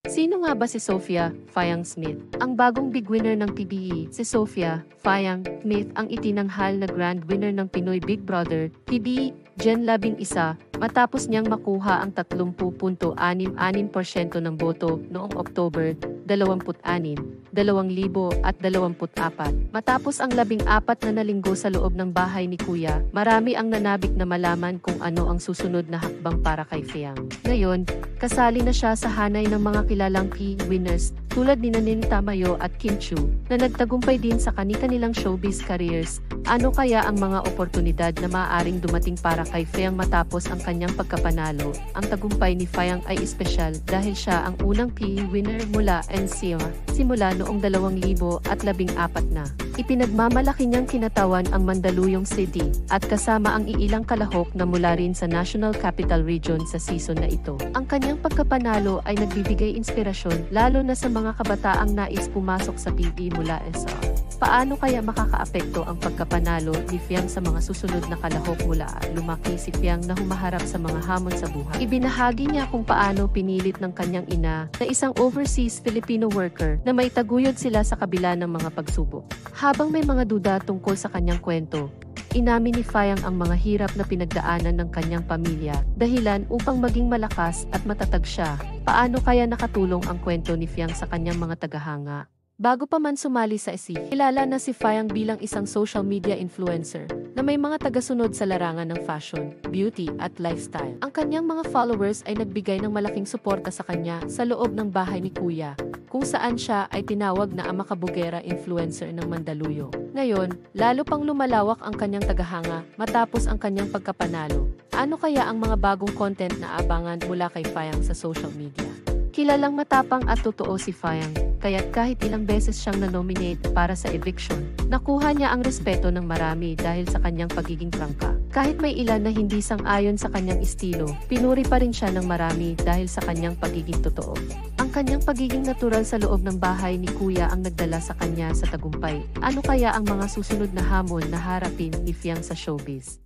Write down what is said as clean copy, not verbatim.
Sino nga ba si Sophia Fayang Smith? Ang bagong big winner ng PBE, si Sophia Fayang Smith ang itinanghal na grand winner ng Pinoy Big Brother PBE Gen 11 matapos niyang makuha ang 30.66% ng boto noong October 26, 2024. Matapos ang 14 na linggo sa loob ng bahay ni Kuya, marami ang nanabik na malaman kung ano ang susunod na hakbang para kay Fayang. Ngayon, kasali na siya sa hanay ng mga kilalang winners tulad ni Nini Tamayo at Kim Chu na nagtagumpay din sa kani-kanilang showbiz careers. Ano kaya ang mga oportunidad na maaaring dumating para kay Fayang matapos ang kanyang pagkapanalo? Ang tagumpay ni Fayang ay espesyal dahil siya ang unang PE winner mula NCR simula noong 2014 na. Ipinagmamalaki niyang kinatawan ang Mandaluyong City at kasama ang iilang kalahok na mula rin sa National Capital Region sa season na ito. Ang kanyang pagkapanalo ay nagbibigay inspirasyon lalo na sa mga kabataang nais pumasok sa PBE mula NCR. Paano kaya makakaapekto ang pagkapanalo ni Fayang sa mga susunod na kalahok mula lumaki si Fayang na humaharap sa mga hamon sa buhay? Ibinahagi niya kung paano pinilit ng kanyang ina na isang overseas Filipino worker na may taguyod sila sa kabila ng mga pagsubok. Habang may mga duda tungkol sa kanyang kwento, inamin ni Fayang ang mga hirap na pinagdaanan ng kanyang pamilya, dahilan upang maging malakas at matatag siya. Paano kaya nakatulong ang kwento ni Fayang sa kanyang mga tagahanga? Bago pa man sumali sa SC, kilala na si Fayang bilang isang social media influencer na may mga tagasunod sa larangan ng fashion, beauty at lifestyle. Ang kanyang mga followers ay nagbigay ng malaking suporta sa kanya sa loob ng bahay ni Kuya, kung saan siya ay tinawag na ang makabugera influencer ng Mandaluyong. Ngayon, lalo pang lumalawak ang kanyang tagahanga matapos ang kanyang pagkapanalo. Ano kaya ang mga bagong content na abangan mula kay Fayang sa social media? Kilalang matapang at totoo si Fayang, kaya't kahit ilang beses siyang na-nominate para sa eviction, nakuha niya ang respeto ng marami dahil sa kanyang pagiging prangka. Kahit may ilan na hindi sang-ayon sa kanyang estilo, pinuri pa rin siya ng marami dahil sa kanyang pagiging totoo. Ang kanyang pagiging natural sa loob ng bahay ni Kuya ang nagdala sa kanya sa tagumpay. Ano kaya ang mga susunod na hamon na harapin ni Fayang sa showbiz?